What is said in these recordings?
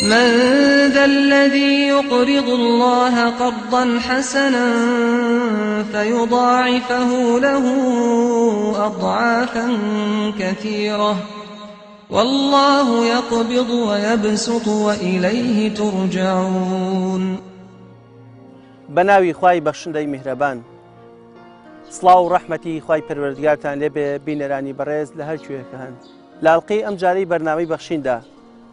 من ذا الذي يقرض الله قرضا حسنا فيضاعفه له أضعافا كثيرة والله يقبض ويبسط وإليه ترجعون. بناوي خواي بخشندەی میهرەبان، سڵاو و ڕەحمەتی خوای پەروەردگارتان لێبێ بینەرانی بەڕێز لە هەر کوێکە هەن. لە ئەڵقەی ئەم جارەی بەرنامەی بەخشیندا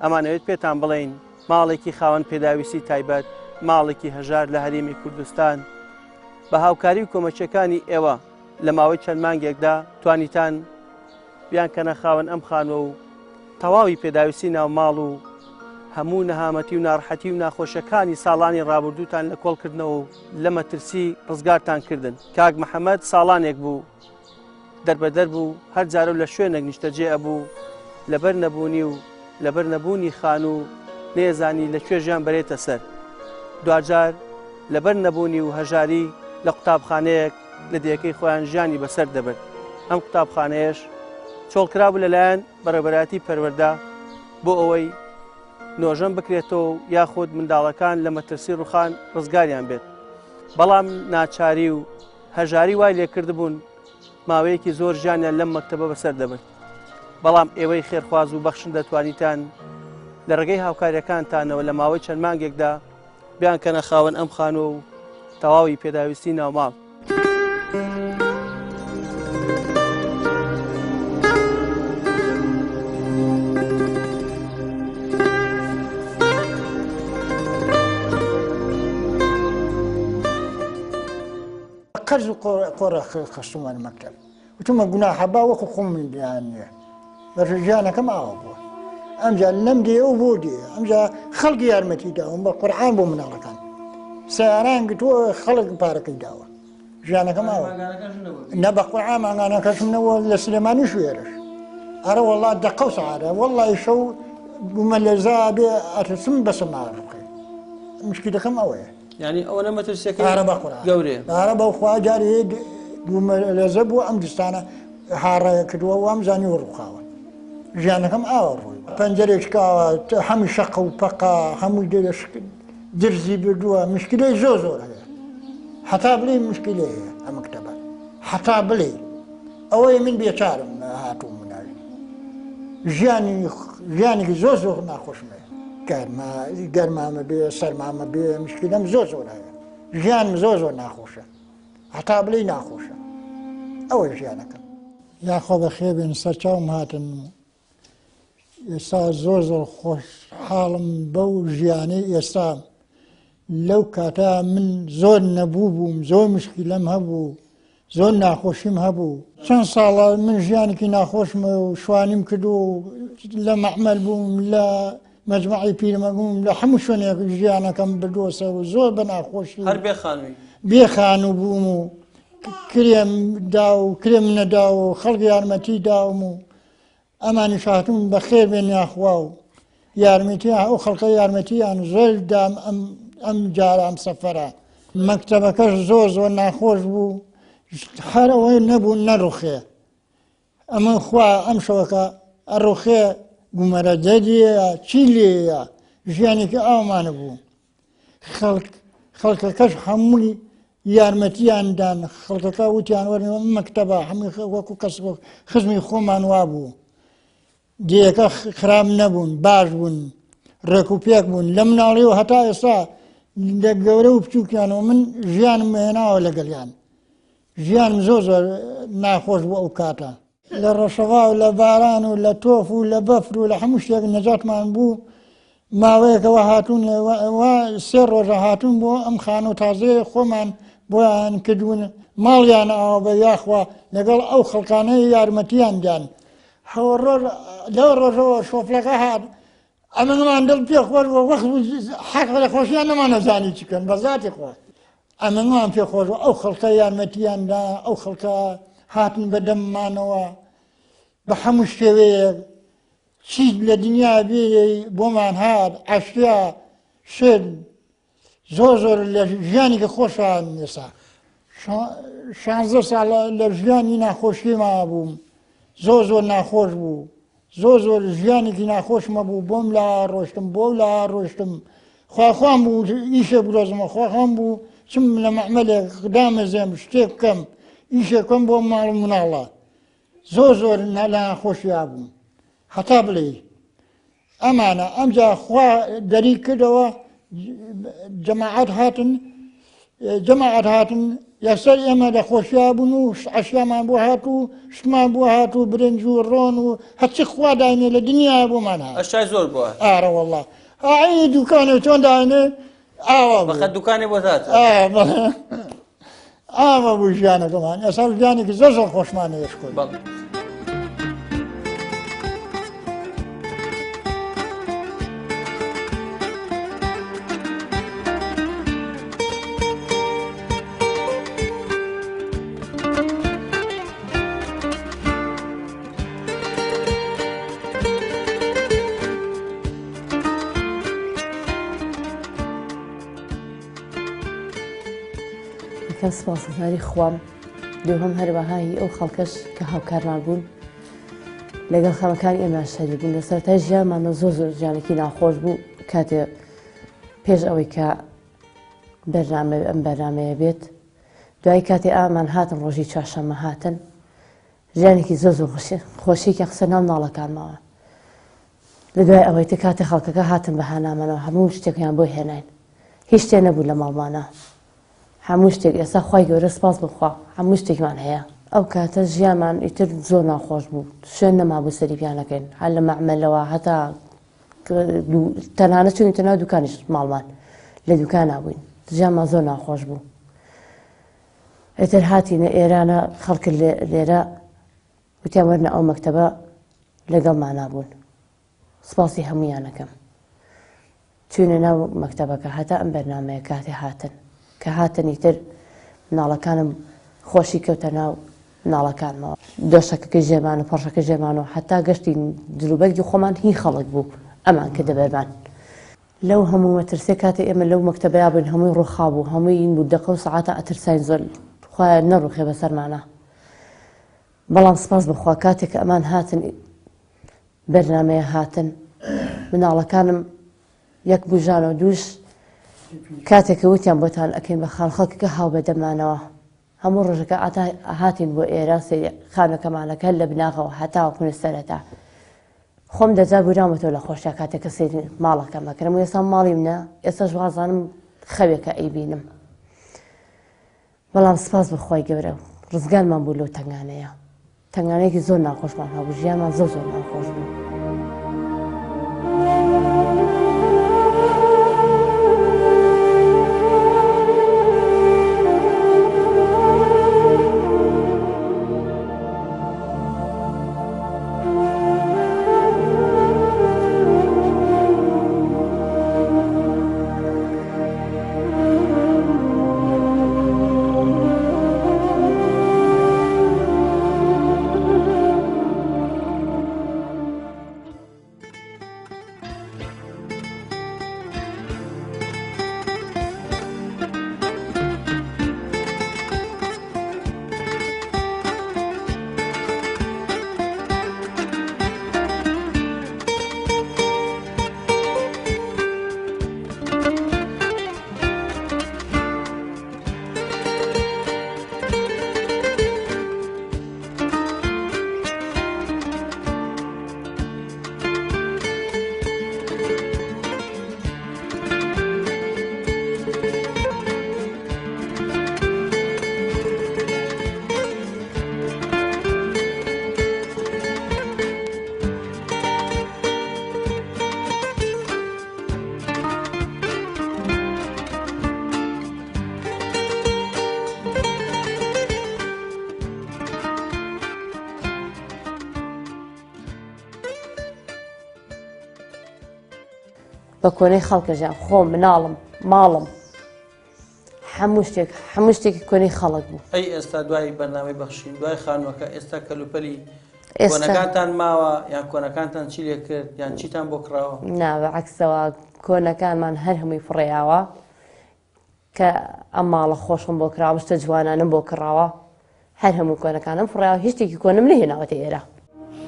ئەمانەوێت پێتان بڵێین ماڵێکی خاوەن پێداویستی تایبەت، ماڵێکی هەژار لە هەرێمی کوردستان بە هاوکاری و کۆمەچەکانی ئێوە لە ماوەی چەند مانگێکدا توانیتان بیان کەنە خاوەن ئەم خانوە و تەواوی پێداویستی ناو ماڵ و هەموو نەهامەتی و ناڕەحەتی و ناخۆشەکانی ساڵانی ڕابردووتان لە کۆڵکردنەوە و لە مەترسی ڕزگارتان کردن. کاک محەممەد ساڵانێک بوو دەربەدەر بوو، هەر جارە لە شوێنێک نیشتەجێ ئەبوو لەبەر نەبوونی و لەبەر نەبوونی خان و نێزانی لەکوێ ژیان بەرێتە سەر. دوجار لەبەر نەبوونی و هەژاری لە قوتابخانەیەک لە دیەکەی خۆیان ژیانی بەسەر دەبێت. ئەم قوتابخانەیەش چۆڵکرابوو لەلایەن بەڕێبەراتی پەروەردە بۆ ئەوەی نۆژەم بکرێتەوە یاخود منداڵەکان لە مەترسی ڕوخان ڕزگاریان بێت. بەڵام ناچاری و هەژاری وای لێکردبوون ماوەیەکی زۆر ژیانیان لەم مەکتەبە بەسەر دەبێت. بەڵام ئێوەی خێرخواز و بەخشن دەتوانیتان لە ڕێگەی هاوکاریەکانتانەوە لە ماوەی چەند مانگێکدا بیان کەنە خاوەن ئەم خانووە و تەواوی پێداویستی ناوماڵ. قرز قرى خصومة المكتب وثم قلنا حبا وكو خم يعني الرجال كما أبوه أمجا نمدي وبودي أمجا خلق يارمتي داوم بالقرآن بو من الله كان سياران قلتوا خلق بارك داوم جانا كما أبوه نبا قرآن أنا كشمنا ولا سليماني شويرش أرى والله دقوا سعادة والله يشو بملزا بأتسم بس ما أعرف مشكلة كما أبوه يعني أولا ما ترسيك عربة قرآن قوري عربة وخوا جاري لزب وأمدستانا حارة كدوا وأمزاني ورقاوة جانا كم أوروي بنجريش كا هم شق وبقى هم يدرس درزي بدوا مشكلة زوزو حتى بلي مشكلة هي مكتبة حتى بلي أوي من بيشارم هاتو مناي جاني زوزو ناخوش منه گەرما بێ سەرمامە بێ مشکلەم زۆر زۆرایە ژیانم زۆر ناخۆشە هەتا بڵێ ناخۆشە ئەوەی ژیانەکەم یاخۆ بەخێ بێن سەرچاوم هاتن ئێستا زۆر خۆش حاڵم بەو ژیانەی ئێستا لەو کاتە من زۆر نەبوو بووم زۆر مشکلەم هەبوو زۆر ناخۆشیم هەبوو چەند ساڵە من ژیانێکی ناخۆشمە و شوانیم کردو و لە مەحمەل بووم لە مجموعی پیرمەگوم لە هەموو شوێنێک ژیانەکەم بردووەسە و زۆر بە ناخۆشی هەر بێخانوو بووم و کرێم دا و کرێم نەدا و خەڵکی یارمەتی داوم و ئەمانیش هاتوون بەخێر بێن یاخوا و یارمەتی ئەو خەڵکە یارمەتییان زۆر دام ئەم جارە ئەم سەفەرە مەکتەبەکەش زۆر ناخۆش بوو هەر ئەوەی نەبوو نەڕوخێ ئەمە خوا ئەم شەوەکە ئەڕوخێ گومەرە دەدیە چی لێیە ژیانێکی ئاومانە بوو خەڵکەکەش هەمووی یارمەتیاندان خەڵکەکە وتیان وەرنەوە مەکتەبە هەمووی وەکو کەس خزمی خۆمان وا بوو دیەکە خراب نەبوون باش بوون ڕێک و پێک بوون لە مناڵیەوە هەتا ئێستا لە گەورە و بچووکیانەوە من ژیانم هێناوە لەگەڵیان ژیانم زۆر ناخۆش بوو ئەو کاتە لە ڕەشەوا و لە باران و لە تۆف و لە بەفر و لە هەموو شتێک نەجاتمان بوو ماوەیەکەوە هاتوون سێ ڕۆژە هاتوون بۆ ئەم خانە و تازەیە خۆمان بۆیان کردوون ماڵیان ئەوە بە یاخوا لەگەڵ ئەو خەڵکانەی یارمەتیاندان لەو ڕۆژەوە شۆفلەکە هات ئەمەمان دڵ پێخۆش بۆ وەخت حەق لە خۆشیان نەمانەزانی چکەن بە ذاتی خۆ ئەمەمان پێخۆش بۆ ئەو خەڵکە یارمەتیاندا ئەو خەڵکە هاتن بەدەممانەوە بە هەموو شێوەیەک چی لە دنیا بێ بۆمان هات ئاشتیا شێت زۆر لە ژیانێکی خۆشان ئێستا 16 ساڵ لە ژیانی ناخۆشیما بووم زۆر ناخۆش بوو زۆر ژیانێکی ناخۆشمە بوو بۆم لا ڕۆشتم بۆ لا ڕۆشتم خواخوام بوو ئیشێ برۆزمە خواخوام بوو چم لە مەحمەلێک دامەزێم شتێک بکەم ئیشێکم بۆ ماڵ مناڵە زۆر لە ناخۆشیا بووم هەتا بڵێ ئەمانە ئەمجا خوا دەری کردەوە جەماعەت هاتن یەکسەر ئێمە لە خۆشیا بوون و عەشیامان بۆ هاتوو شتمان بۆ هاتوو برنج و ڕۆن و هەرچی خوا داینێ لە دنیای بۆمان هات ئەشای زۆر بووە ئارە وەڵڵا ئاینی دوکانێ چۆن داینێ ئاوا بەقەت دوکانێ بۆ هات ئاوا بوو ژیانەکەمان ئێستا ژیانێکی زۆر خۆشمانە ێشکۆی کەم سپاسگوزاری خوام دووهەم هەروەهایی ئەو خەڵکەش کە هاوکارمان بوون لەگەڵ خەڵکانی ئێمە شەریک بوون لە سەرەتای ژیانمانە زۆر ژیانێکی ناخۆش بوو کاتێ پێش ئەوەی کە ئەم بەرنامەیە بێت دوای کاتێ ئامان هاتن ڕۆژی چوارشەممە هاتن ژیانێکی زۆر خۆشیێکی قسە ناو ناڵەکانمەوە لە دوای ئەوەی تە کاتێ خەڵکەکە هاتن بە هانامەنەوە هەموو شتێکیان بۆ هێناین هیچ شتێ نەبوو لە ماڵمانە هەموو شتێک ئێستا خوای گەورە سپاس بخوا هەموو شتێکمان هەیە ئەو کاتە ژیانمان ئیتر زۆر ناخۆش بوو شوێن نەمابوو سەریپیانەکەین هەر لە مەعمەلەوە هەتا تەنانە چوونیتە ناو دوکانیش ماڵمان لە دوکان نابووین ژیانمان زۆر ناخۆش بوو ئیتر هاتینە ئێرانە خەڵک لێرە وتیان وەرنە ئەو مەکتەبە لەگەڵمان نابوون سپاسی هەموویانەکەم چوونە ناو مەکتەبەکە هەتا ئەم بەرنامەیە کاتێ هاتن کە هاتنی تر مناڵەکانم خۆشی کەوتە ناو مناڵەکانمەوە دۆشەکەکە ژێمان و پەڕشەکە ژێمان و حتا گەشتی جلوبەرگی خۆمان هی خەڵک بوو ئەمان کە دەبەرمان لەو هەموو مەترسێ کاتێ ئێمە لەو مەکتەبەیا بووین هەمووی ڕووخا بوو هەمووی این بوو دەقە و سەعاتە ئەترساین زۆر خوایە نەڕووخێ بەسەرمانە بەڵام سپاس بخوا کاتێک ئەمان هاتن بەرنامەیە هاتن مناڵەکانم یەک بوژانەوە دووش کاتێککە وتیان بۆتان ئەکەین بە خەڵکەکە هاو بەدەمانەوە هەموو ڕۆژەکە هاتین بۆ ئێرە خانەکەمانەکە لە بناغەوە هەتاوەکوونە سەرەتا خۆم دەجا بورامەوە لە خۆشیە کاتێککە سێری ماڵەکەمەکەم و ئێستا ماڵی منە ئێستاش وازانم خەوێکە ئەیبینم بەڵام سپاس بەخوای گەورە ڕزگارمان بوو لەو تەنگانەیە تەنگانەیەکی زۆر ناخۆشمان هەبوو ژیانمان زۆر ناخۆش بوو بە کۆنەی خەڵکەژیان خۆم مناڵم ماڵم هەموو شتێکی کۆنەی خەڵک بوو ئەی ئێستا دوای بەرنامەی بەخشین دوای خانووەکە ئێستا کەلوپەلی کۆنەکانتان ماوە یان کۆنەکانتان چی لێ کرد یان چیتان بۆ کراوە ناوە عەکسەوە کۆنەکانمان هەر هەمووی فڕێیاوە کە ئەم ماڵە خۆشم بۆ کراوە شتە جوانانم بۆ کراوە هەر هەموو کۆنەکانم فڕێیاوە هیچ شتێکی کۆنم نەهێناوەتە ئێرە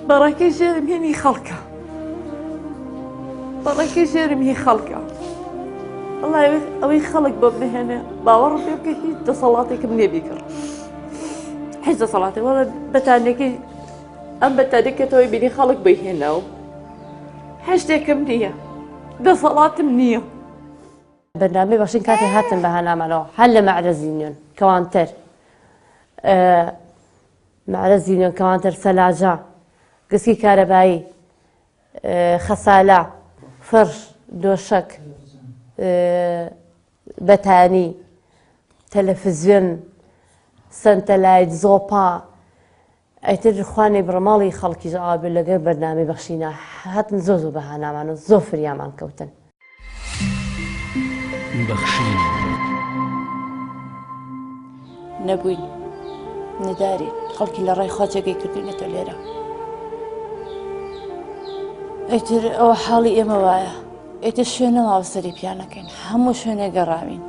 بەڕێکەی ژێرم هێنی خەڵکە، بەڕێکەی ژێرم هی خەڵکە. وەڵای ئەوەی خەڵک بۆ بهێنێ باوەڕ پێ بکە هیچ دەسەڵاتێکم لێ بیکرد، هیچ دەسەڵاتێک وەڵا بەتانێکی ئەم بەتانێکێتەوەی بینی خەڵک بهێنەوە هیچ شتێکم نییە، دەسەڵاتم نییە. بەرنامەی بەخشین کاتی هاتن بە هەنامانەوە هەر لە مەعرەزی نوێن کەوانتر مەعرەزی نوێن کەوانتر سەلاجە گسکی کارەبایی خەسالە فرش دۆشک بەتانی تەلەڤیزیۆن سەنتەلایت زۆپا ئەیتر خوانێ بڕماڵی خەڵکی ئابێ لەگەر بەرنامەی بەخشینە هاتن زۆ زۆ بە هەنامانە زۆ فریامان کەوتن. بەخشین نەبووین نەدارین خەڵکی لە ڕای خواجەگەی کردوینەتە لێرە. ئەیتر ئەوە حاڵی ئێمە وایە، ئێتر شوێنە ماوە سەری پیانەکەین، هەموو شوێنێ گەڕاوین.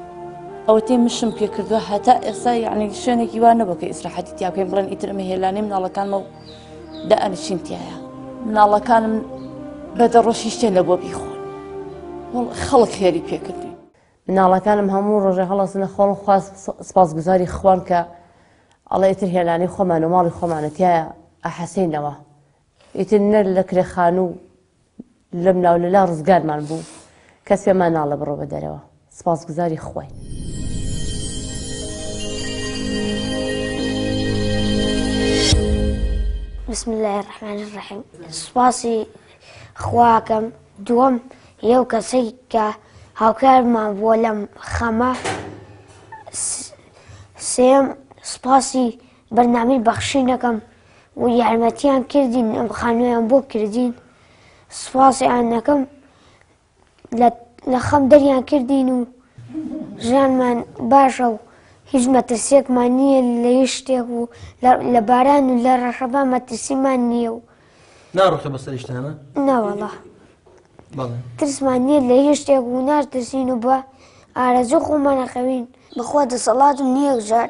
ئەوە تێ مشم پێ کردووە هەتا ئێستا یعنی شوێنێکی وان نەبوو کە ئیسراحەتی تیا بکەین بڵێن ئیتر ئەمە هێلانەی مناڵەکانمە و دائەنشین تایە. مناڵەکانم بەدەڕۆشی شتێ لە بۆ بیخۆن، خەڵک خێری پێ کردوین. مناڵەکانم هەموو ڕۆژێ هەڵەسنە خۆڵ خواست سپاسگوزاری خوان کە ئەڵێ ئیتر هێلانەی خۆمان و ماڵی خۆمانەتیایە ئەحەسەینەوە، ئیتر نەر لە کرێخان و لەم ناو لەلا ڕزگارمان بوو کەس پێمان ناڵە بڕۆ بە دەرەوە. سپاسگوزاری خوای. بسم الله الرحمن الرحيم. سپاسی خواکەم. دووەم یەو کەسەی کە هاوکارمان بووە لەم خەمە. سێم سپاسی بەرنامەی بەخشینەکەم و یارمەتیان کردین ئەم خانوویان بۆ کردین. سپاسیان دەکەم لە خەم دەریان کردین و ژیانمان باشە و هیچ مەترسیەکمان نییە لە هیچ شتێک و لە باران و لە ڕەشەبا مەترسیمان نییە و ناڕۆخە بەسەر شتانە؟ ناوەڵا ترسمان نییە لە هیچ شتێک و ناترسین و بە ئارەزوو خۆمانەخەوین. بەخوا دەسەڵاتم نییە جار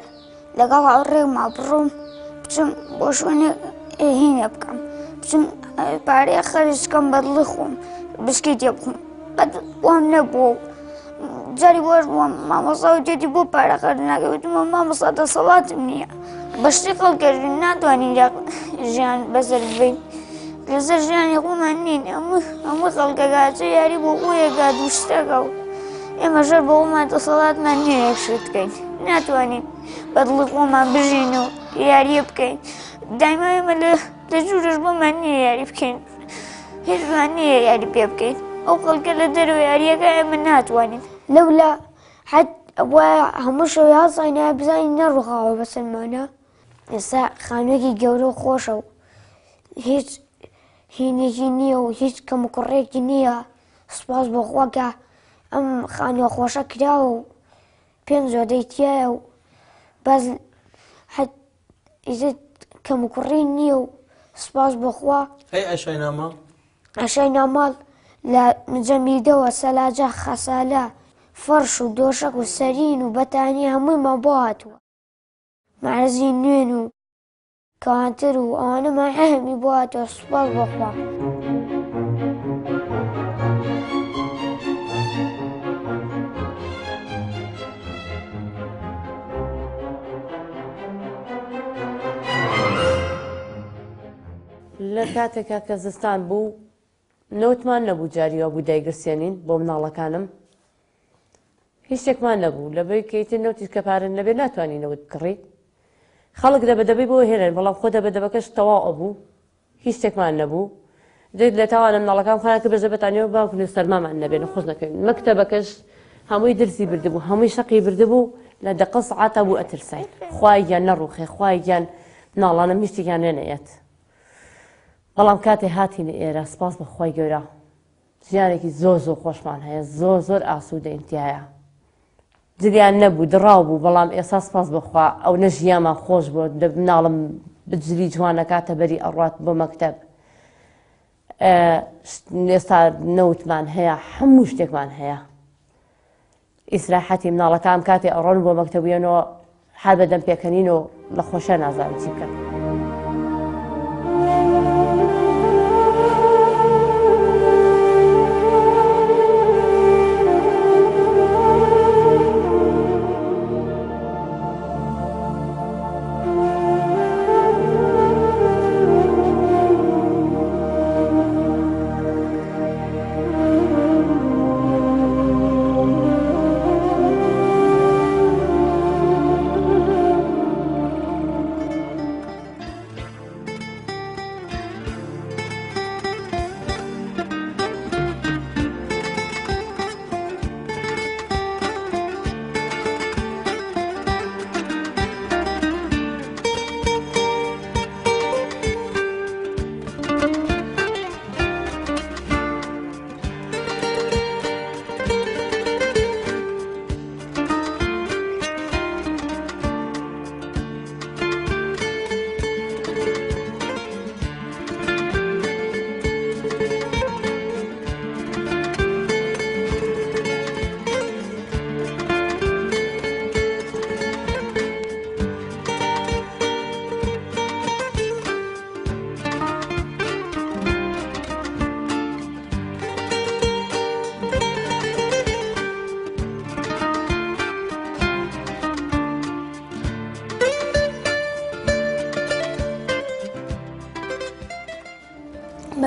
لەگەڵ هاوڕێکما بڕۆم بچم بۆ شوێنێک هینە بکەم، بچم پارەیە خەرج بکەم بەدڵی خۆم بشکی تێ بخۆم. قەت وام نەبووە جاری بۆش بووم مامۆستا و جێتی بۆ پارە خەرج ناکەی وتمە مامۆستا دەسەڵاتم نییە بە شتی خەڵکەژین ناتوانین ژیان بەسەر ببین لەسەر ژیانی خۆمان نین هەموو خەڵکەگاچە یاری بۆ خۆیەکا دوو شتەکە و ئێمە ژەر بە خۆمان دەسەڵاتمان نییە یەک شت بکەین، ناتوانین بەدڵی خۆمان بژین و یاریە بکەین. دایما ئێمە لە ژوورش بۆمان نییە یاری بکەین، هیچمان نییە یاری پێ بکەین. ئەو خەڵکە لە دەرەوە یاریەکە ئێمە ناتوانین. لەولا حەت وایە هەموو شەوی هەڵساینە بزانین نەڕووخاوە بەسەرمانە. ئێستا خانوویەکی گەورە و خۆشە و هیچ هینێکی نییە و هیچ کەم و کوڕێکی نییە. سوپاس بۆخوا کە ئەم خانووە خۆشە کراوە و پێم زۆدەی تایە و بەس حەت ئیزت کەم و کوڕی نییە و سوپاس بۆخوا. ئەشای ناماڵ لە جەمیدەوە سەلاجە خەسالە فەرش و دۆشک و سەرین و بەتانی هەموویمان بۆ هاتووە. مەعرەزی نوێن و کەوانتر و ئەوانەمان هەمی بۆ هاتووە. سوپاس بۆخوا. لە کاتێکا کە زستان بوو نەوتمان نەبوو جاریوە بوو دایگرسێنین بۆ مناڵەکانم، هیچ شتێکمان نەبوو لەبەی کەیتر نەوتی کە پارن نەبێ ناتوانین نەوت بکڕیت. خەڵک دەبەدەبەی بۆ هێنن بەڵام خۆ دەبەدەبەکەش تەواو بوو، هیچ شتێکمان نەبوو. دێت لە تاوانە مناڵەکان خۆیانکە بەژە بەتانیەوە باوکن و سەرمامان نەبێن خۆش نەکەین. مەکتەبەکەش هەمووی درسی بردبوو، هەمووی شەقی بردبوو لە دەقە سەعاتە بوو ئەترسای خوای گیان نەڕوخێ خوای گیان ناڵانە میشتێکیان نێنەیەت. بەڵام کاتێ هاتینە ئێرە سپاس بە خوای گەورە ژیانێکی زۆر زۆر خۆشمان هەیە، زۆر زۆر ئاسوودەینتیایە. دلیان نەبوو دڕاو بوو بەڵام ئێستا سپاس بخوا ئەو نە ژیانمان خۆش بوو مناڵم بجلی جوانە کاتە بەری ئەڕات بۆ مەکتەب. ئێستا نەوتمان هەیە هەموو شتێکمان هەیە. ئیسراحەتی مناڵەکان کاتێ ئەڕۆن بۆ مەکتەبیانەوە حال بەدەم پێکەنین و لە خۆشە نازانین چی بکەن.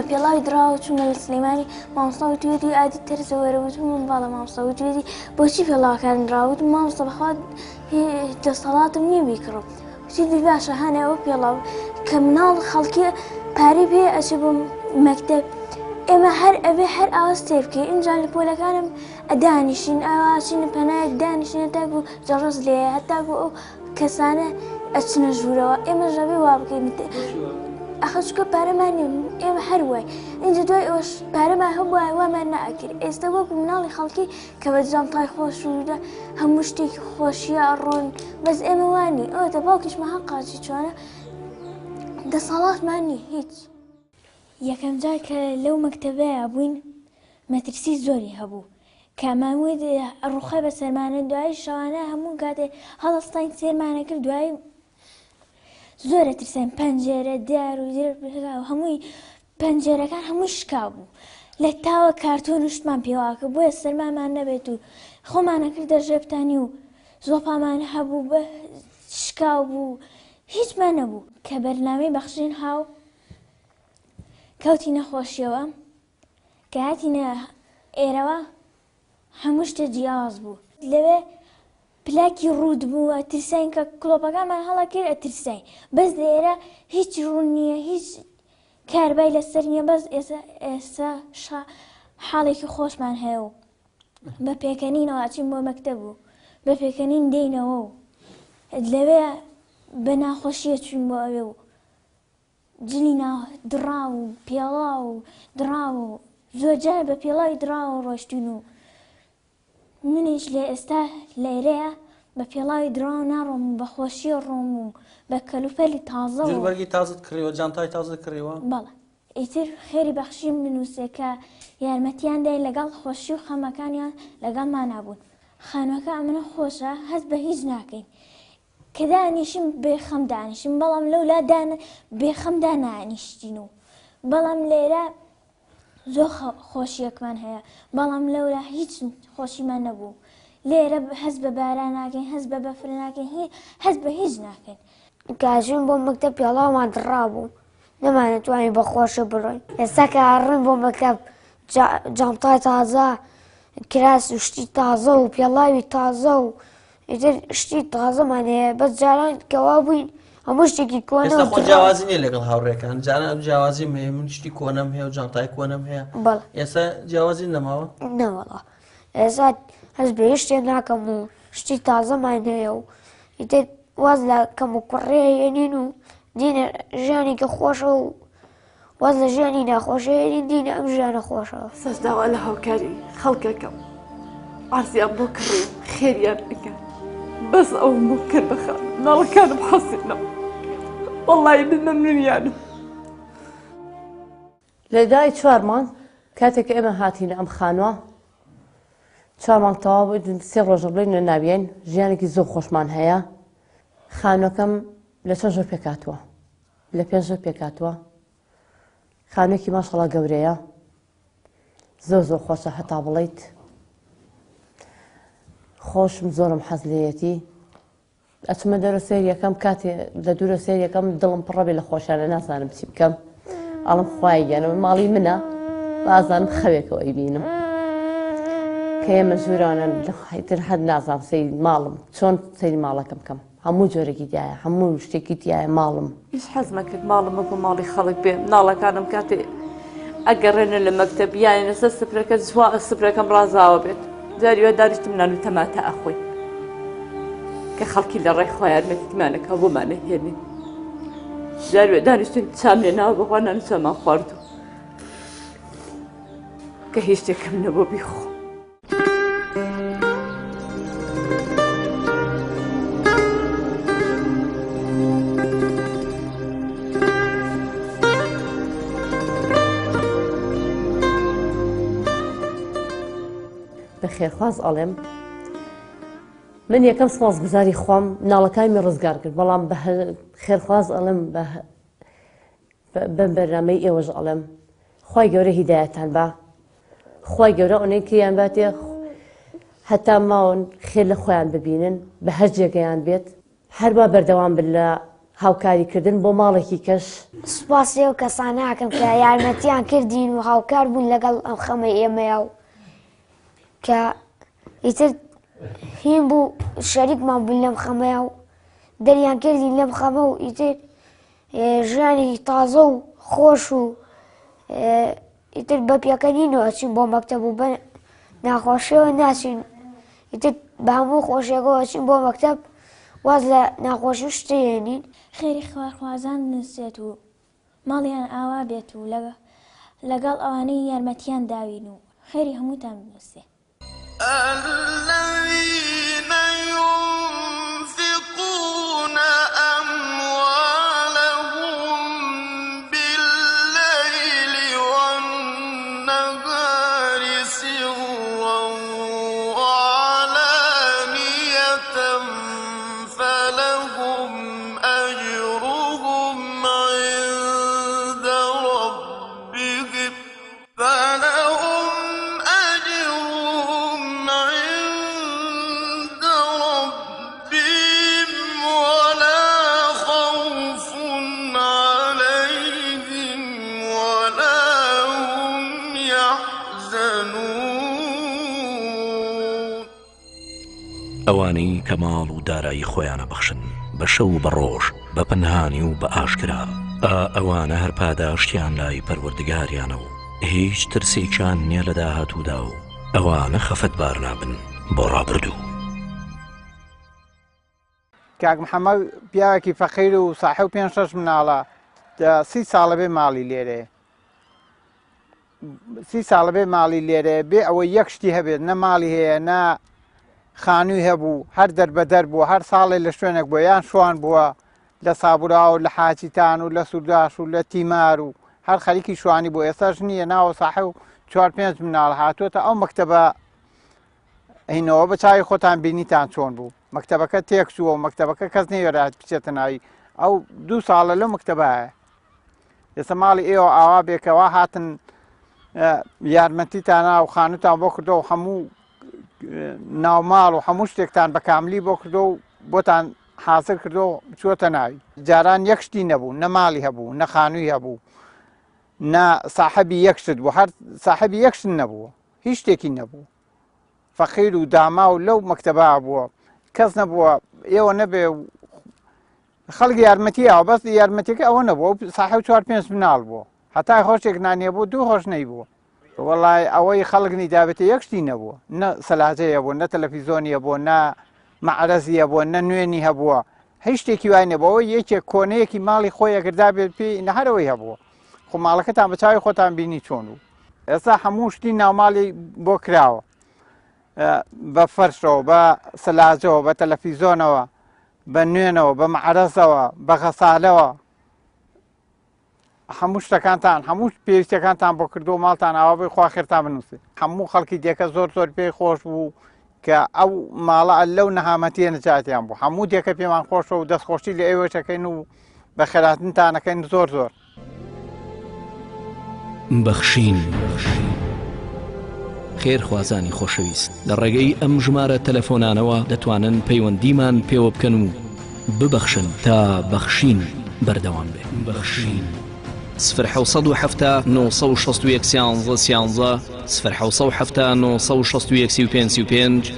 پێڵاوی دراوە چوونە لە سلێمانی مامۆستا وتوێتی ئادی تەرزەوەرە وت من باڵە مامۆستا وتوێتی بۆچی پێڵاوەکان دراوت مامۆستا بەخوا دەسەڵاتم نییە بیکڕم وتی باشە هەنێ ئەوە پێڵاو کە مناڵ خەڵکی پارەی پێ ئەچێ بۆ مەکتەب ئێمە هەر ئەبێ هەر ئاواز تێ بکەین ئینجا لە پۆلەکانم ئەدانیشین ئاواچینە پەنایەک دانیشینە تاکو جەڕۆز لێ هەتاکو ئەو کەسانە ئەچنە ژوورەوە ئێمە ژەبێ وا بکەین ئەخە چکە پارەمان نیە ئێمە هەر وای اینجا دوای ئەوش پارەمان هەبووە وامان نائەکرد ئێستا وەکو مناڵی خەڵکی کە بە جانتای خۆش ودا هەموو شتێکی خۆشیە ئەڕۆن بەس ئێمە وانی ئەوەتە باوکیشمە هەقاچی چۆنە دەسەڵاتمان نیە هیچ یەکەم جار کە لەو مەکتەبەیە بووین مەترسی زۆری هەبوو کە مامووی ڕوخە بە سەرمانە دوای شەوانە هەموو کاتێ هەڵستان سێرمانە کرد دوای زۆرە ترسێن پەنجێرە دیار و هەمووی پەنجێرەکان هەمووی شکا بوو لە تاوە کارتۆن و شتمان پێواکە بۆیە سەرمامان نەبێت و خۆمانەکردە ژێبتانی و زۆپامان هەبوو بە شکاو بوو هیچمان نەبوو کە بەرنامەی بەخشین هاو کەوتی نەخۆشیەوە کە هاتینە ئێرەوە هەموو شتە جیاواز بوو لەوێ پلاکی ڕوود بوو ئەترسین کە کلۆپەکانمان هەڵا کرد ئەترسین بەس لێرە هیچ ڕوون نییە هیچ کاربای لەسەر نییە بەس ئێستا حاڵێکی خۆشمان هەیە و بە پێکەنینەوە ئاچین بۆ مەکتەب بوو بە پێکەنین دێینەوە و لەوێ بە ناخۆشیە چوین بۆ ئەوێ و جلی دڕا و پێڵا و دڕا و زۆرجار بە پێڵاوی دراوە ڕۆشتین و منیش لێ ئێستا لێرەیە بە پێڵاوی دراوە ناڕۆم و بە خۆشیە ڕۆم و بە کەلوپەلی تازە و جلبەرگی تازت کڕیوە جانتای تازت کڕیوە بەڵێ ئیتر خێری بەخشیم بنووسێ کە یارمەتیان دای لەگەڵ خۆشی و خەمەکانیان لەگەڵمان نابوون خانووەکە ئەمنە خۆشە هەست بە هیچ ناکەین کە دانیشم بێخەم دانیشم بەڵام لەولا بێخەمدا نانیشتین و بەڵام لێرە زۆر خۆشیەکمان هەیە بەڵام لەولا هیچ خۆشیمان نەبوو لێرە هەست بە باران ناکەین هەست بە بەفر ناکەین هەست بە هیچ ناکەین کاژین بۆ مەکتەب پێڵاومان دڕابوو نەمانەتوانین بە خۆشە بڕۆین ئێستا کە ئاڕین بۆ مەکتەب جانتای تازە کراس و شتی تازە و پێڵاوی تازە و ئیتر شتی تازەمان هەیە بەس جاران کەوا بووین هەموو شتێکی کۆنە ئێستا خۆ جیاوازی نیە لەگەڵ هاوڕێکان جاران جیاوازی هەیە من شتی کۆنەم هەیە و جانتای کۆنەم هەیە بەڵێ ئێستا جیاوازی نەماوە نەوەڵا ئێستا هەست بە هیچ شتێک ناکەم و شتی تازەمان هەیە و ئیتر واز لە کەم و کوڕێنین و دینە ژیانێکە خۆشە و واز لە ژیانی ناخۆشەیەنین دینە ئەم ژیانە خۆشەوە سەجداوە لە هاوکاری خەڵکەکەم ئارزیان بۆ کڕی خێریان ئەکە بەس ئەوم بۆ کرد بەخان ناڵەکانم حەسینەوە وەڵڵی من مەمنونیانم لە دای چوارمان کاتێک ئێمە هاتینە ئەم خانووە چوارمان تەواو بووین سێ ڕۆژ بڵین لە ناویین ژیانێکی زۆر خۆشمان هەیە خانووەکەم لە چەند ژۆر پێکاتوە لە 5 ژۆر پێکاتوە خانووێکی ماشەڵڵا گەورەیە زۆر زۆر خۆشە هەتا بڵیت خۆشم زۆرم حەز لێیەتی ئەچمە دەرە سێریەکەم کاتێ لە دوورە سێریەکەم دڵم پڕەبێ لە خۆشیانە نازانم چی بکەم ئەڵم خوای گیانەوە ماڵی منە بازانم خەوێکەوە ئەیبینم کە ئێمە ژوورانە تر هەر نازانم سەیری ماڵم چۆن سەیری ماڵەکەم بکەم هەموو جۆرەی تایە هەموو شتێکی تایە ماڵم هیچ حەزمە کرد ماڵم وەکو ماڵی خەڵک بێ ناڵەکانم کاتێ ئەگەڕێنە لە مەکتەب یان لەسەر سفرەکە سفرەکەم ڕازاوە بێت جاریوە داریشتم نان و تەماتە ئەخۆی کە خەڵکی لە ڕێی خۆیان یارمەتیمانەکە بۆمانە هێنین جاروێ دانیشتین چام لێ ناوە بەخوا نان و چامان خواردو کە هیچ شتێکم نەبوو بیخۆ بە خێرخواز ئەڵێم من یەکەم سپاسگوزاری خۆم ناڵەکانی ڕزگار کرد بەڵام بە خێرخواز ئەڵێم بەم بەرنامەی ئێوەش ئەڵێم خوای گەورە هیدایەتان با خوای گەورە ئەوەی کەیان باتێ هەتا ماون خێر لە خۆیان ببینن بە هەر جێگەیان بێت هەروە بەردەوام بن لە هاوکاریکردن بۆ ماڵێکی کەس سوپاسی ئەو کەسانەکەم کە یارمەتیان کردین و هاوکار بوون لەگەڵ ئەم خەمە ئێمەیە و کە ئیتر هین بوو شەریکمان بوون لەم خەمەیە و دەریان کردین لەم خەمە و ئیتر ژیانێکی تازە و خۆش و ئیتر بە پێکەنینەوە ئەچین بۆ مەکتەب و بە ناخۆشیەوە ناچین ئیتر بە هەموو خۆشیەکەەوە ئەچین بۆ مەکتەب واز لە ناخۆشی شتێنین خێری خوارخوازان نووسێت و ماڵیان ئاوا بێت و لەگەڵ ئەوانەی یارمەتیان داوین و خێری هەمووتان بنووسێ. الذين ينفقون أموالهم بالليل والنهار سرا وعلانية فلهم أجرهم عند ربهم ولا خوف عليهم ولا هم يحزنون. ئەوانەی کە ماڵ و دارایی خۆیانە بەخشن بە شەو و بە ڕۆژ بە پەنهانی و بە ئاشکرا ئەوانە هەر پاداشتیان لای پەروەردگاریانە و هیچ ترسێکیان نییە لە داهاتوودا و ئەوانە خەفەتبار نابن بۆ ڕابردوو. کاک محەممەد پیاوێکی فەقیر و ساحب 5-6 مناڵە 30 ساڵە بێ ماڵی لێرێ 30 ساڵە بێ ماڵی لێرێ بێ ئەوەی یەک شتی هەبێت نە ماڵی هەیە نە خانووی هەبوو هەر دەربەدەر بووە هەر ساڵێ لە شوێنێک بووە یان شوان بووە لە سابورا و لە حاجیتان و لە سووداش و لە تیمار و هەر خەریکی شوانی بۆ ئێستاش نییە ناوە ساحب و 4-5 مناڵ هاتوۆتە ئەو مەکتەبە هینەوە بە چاوی خۆتان بینیتان چۆن بوو مەکتەبەکە تێکچووە و مەکتەبەکە کەس نەیوێرات بچێتە ناوی ئەو 2 ساڵە لەو مەکتەبایە ئێستا ماڵی ئێوە ئاوا بێکەوە هاتن یارمەتیتان و خانوتان بۆ کردەوە و هەموو ناوماڵ و هەموو شتێکتان بە کاملی بۆ کردو و بۆتان حاصل کردو چۆتە ناوی جاران یەک شتی نەبوو نە ماڵی هەبوو نە خانووی هەبوو نە ساحەبی یەک شت بوو هەر ساحەبی یەک شت نەبووە هیچ شتێکی نەبوو فەقیر و داما و لەو مەکتەبا بووە کەس نەبووە ئێوە نەبێ خەڵکی یارمەتیەوە بەس یارمەتیەکە ئەوە نەبووە ساحب 4-5 مناڵ بووە هەتا خۆشێک نانیە بوو 2 خۆش نەی بووە وەڵای ئەوەی خەڵکنی دابێتە یەک شتی نەبووە نە سەلاجەیە بوو نە تەلەڤیزۆنیە بوو نە مەعرەزیە بووە نە نوێنی هەبووە هیچ شتێکی وای نەبووە یەکێک کۆنەیەکی ماڵی خۆی ئەگەردا بێت پێی نە هەرەوەی هەبووە خۆ ماڵەکەتان بە چاوی خۆتان بینی چۆن بوو ئێستا هەموو شتی ناوماڵی بۆ کراوە بە فەرشەوە بە سەلاجەوە بە تەلەڤیزۆنەوە بە نوێنەوە بە مەعرەزەوە بە غەسالەوە هەموو شتەکانتان هەموو پێویستەکانتان بۆ کردو ماڵتان ئاوا بێ خوا خێرتان بنووسێ هەموو خەڵکی دیکە زۆر پێی خۆش بوو کە ئەو ماڵە لەو نەهامەتیە نەجاتیان بوو هەموو دیکە پێمان خۆشە و دەستخۆشی لە ئێوەشەکەین و بە خێراتنتانەکەین زۆر بەخشین خێرخوازانی خۆشەویست لە ڕێگەی ئەم ژمارە تەلەفۆنانەوە دەتوانن پەیوەندیمان پێوە بکەن و ببەخشن تا بەخشین بەردەوام بێ بەخشین 0 961 13 0 965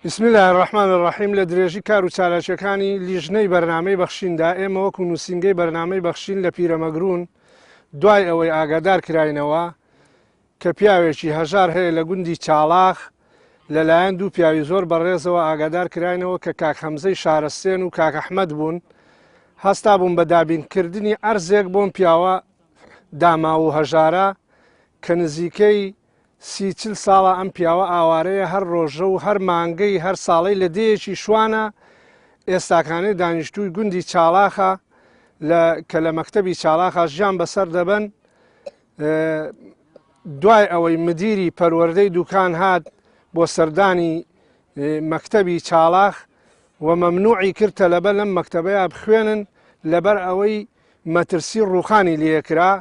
بسم الله الرحمن الرحیم لە درێژی کار و چالاکیەکانی لیژنەی بەرنامەی بەخشیندا ئێمە وەکو نووسینگەی بەرنامەی بەخشین لە پیرەمەگرون دوای ئەوەی ئاگادار کراینەوە کە پیاوێکی هەژار هەیە لە گوندی چالاخ لەلایەن 2 پیاوی زۆر بەڕێزەوە ئاگادار کراینەوە کە کاک حەمزەی شارەستێن و کاک ئەحمەد بوون هەستا بوون بە دابینکردنی ئەرزێک بۆم پیاوە داما و هەژارە کە نزیکەی 30-40 ساڵە ئەم پیاوە ئاوارەیە هەر ڕۆژە و هەر مانگەی هەر ساڵەی لە دەیەکی شوانە ئێستاکانەی دانیشتووی گوندی چالاخە کە لە مەکتەبی چالاخە ژیان بەسەر دەبن دوای ئەوەی مدیری پەروەردەی دوکان هات بۆ سەردانی مەکتەبی چالاخ و مەمنوعی کردە لەبەر لەم مەکتەبەیە بخوێنن لەبەر ئەوەی مەترسی ڕووخانی لێکرا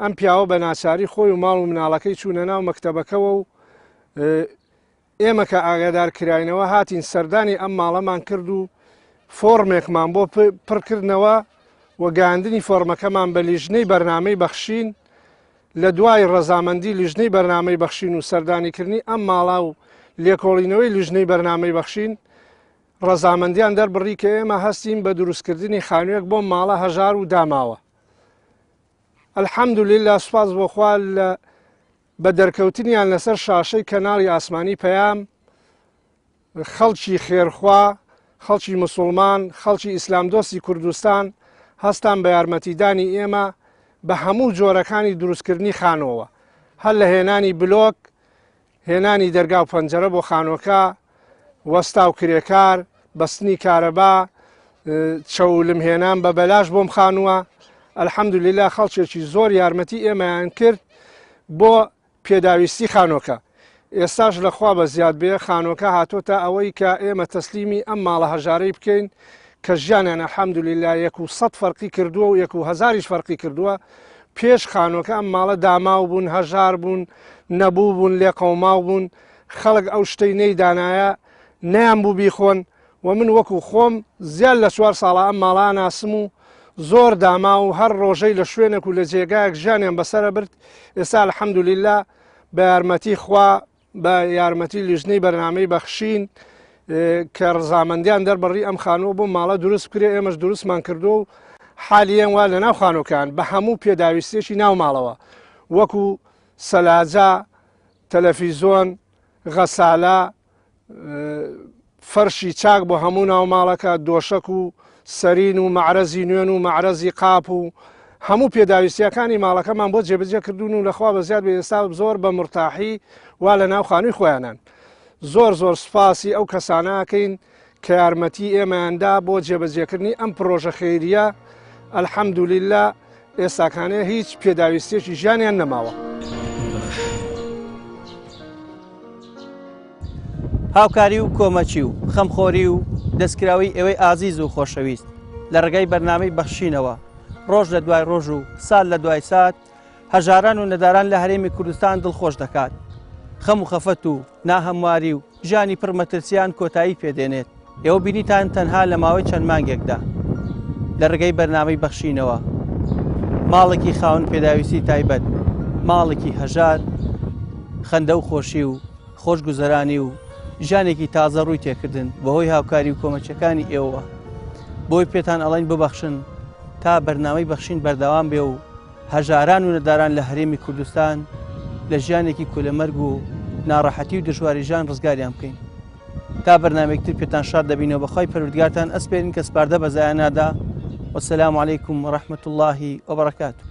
ئەم پیاوە بە ناچاری خۆی و ماڵ و مناڵەکەی چوونە ناو مەکتەبەکەەوە و ئێمە کە ئاگادار کراینەوە هاتین سەردانی ئەم ماڵەمان کرد و فۆرمێکمان بۆ پڕکردنەوە و گەاندنی فۆرمەکەمان بە لیژنەی بەرنامەی بەخشین لە دوای ڕەزامەندی لیژنەی بەرنامەی بەخشین و سەردانیکردنی ئەم ماڵا و لێکۆڵینەوەی لیژنەی بەرنامەی بەخشین ڕەزامەندیان دەربڕی کە ئێمە هەستیم بە دروستکردنی خانوویەک بۆ ماڵە هەژار و داماوە. الحەمدولێللا سوپاس بۆخوا بە دەرکەوتنیان لەسەر شاشەی کەناڵی ئاسمانی پەیام خەڵکی خێرخوا، خەڵکی موسڵمان، خەڵکی ئیسلامدۆستی کوردستان هەستان بە یارمەتیدانی ئێمە بە هەموو جۆرەکانی دروستکردنی خانەوە، هەر لە هێنانی بلۆک، هێنانی دەرگا و پەنجەرە بۆ خانۆکە، وەستا و کرێکار، بەستنی کارەبا، چەولم هێنان بە بەلاش بۆم خانووە. ئەلحەمدولێللا خەڵکێکی زۆر یارمەتی ئێمەیان کرد بۆ پێداویستی خانۆکە. ئێستاش لەخوا بە زیاد بێ خانۆکە هاتۆتە ئەوەی کە ئێمە تەسلیمی ئەم ماڵە هەژارەی بکەین کە ژیانیان ئەلحەمدولێللا 100 فەرقی کردووە و 1000 فەرقی کردووە. پێش خانۆکە ئەم ماڵە داماو بوون، هەژار بوون، نەبوو بوون، لێ قەوماو بوون، خەڵک ئەو شتەی نەیدانایە نەیان بوو بیخۆن و من وەکو خۆم زیاد لە 4 ساڵە ئەم ماڵە ناسم و زۆر داما و هەر ڕۆژەی لە شوێنێک و لە جێگایەک ژیانیان بەسەرە برد. ئێستا الحەمدولێللا بە یارمەتی خوا، بە یارمەتی لیژنەی بەرنامەی بەخشین کە ڕزامەندیان دەربڕی ئەم خانووە بۆ ماڵە دروست کرێ، ئێمەش دروستمان کردو و حالیان وا لە ناو خانۆکان بە هەموو پێداویستێکی ناو ماڵەوە وەکو سەلاجە، تەلەڤیزۆن، غەسالە، فەرشی چاک بۆ هەموو ناو ماڵەکە، دۆشەک و سەرین و مەعرەزی نوێن و مەعرەزی قاپ و هەموو پێداویستیەکانی ماڵەکەمان بۆ جێبەجێ کردوون و لەخوا بەزیاد بە ئێستا زۆر بە مرتاحی وا لە ناو خانووی خۆیانان. زۆر سوپاسی ئەو کەسانەکەین کە یارمەتی ئێمەیاندا بۆ جێبەجێکردنی ئەم پرۆژە خێریە. ئەلحەمدولێللا ئێستاکانەیە هیچ پێداویستێکی ژیانیان نەماوە. هاوکاری و کۆمەچی و خەمخۆری و دەستکراوی ئێوەی ئازیز و خۆشەویست لە ڕێگەی بەرنامەی بەخشینەوە ڕۆژ لە دوای ڕۆژ و سال لە دوای سات هەژاران و نەداران لە هەرێمی کوردستان دڵخۆش دەکات. خەم و خەفەت و ناهەمواری و ژانی پڕمەترسیان کۆتایی پێدێنێت. ئێوە بینیتان تەنها لە ماوەی چەند مانگێکدا لە ڕێگەی بەرنامەی بەخشینەوە ماڵێکی خاوەن پێداویستی تایبەت، ماڵێکی هەژار، خەندە و خۆشی و خۆشگوزەرانی و ژانێکی تازە ڕووی تێکردن بەهۆی هاوکاری و کۆمەچەکانی ئێوە. بۆی پێتان ئەڵێن ببەخشن تا بەرنامەی بەخشین بەردەوام بێ و هەژاران و نەداران لە هەرێمی کوردستان لە ژیانێکی کولەمەرگ و ناڕەحەتی و دژواری ژان ڕزگاریان بکەین. تا بەرنامێکتر پێتان شاد دەبینەوە بەخوای پەروەردگارتان ئەسپێرین کە سپاردە بەزایان نادا. وەسەلام عەلەیکوم وەڕەحمەتوڵڵاهی وبەڕەکاتوه.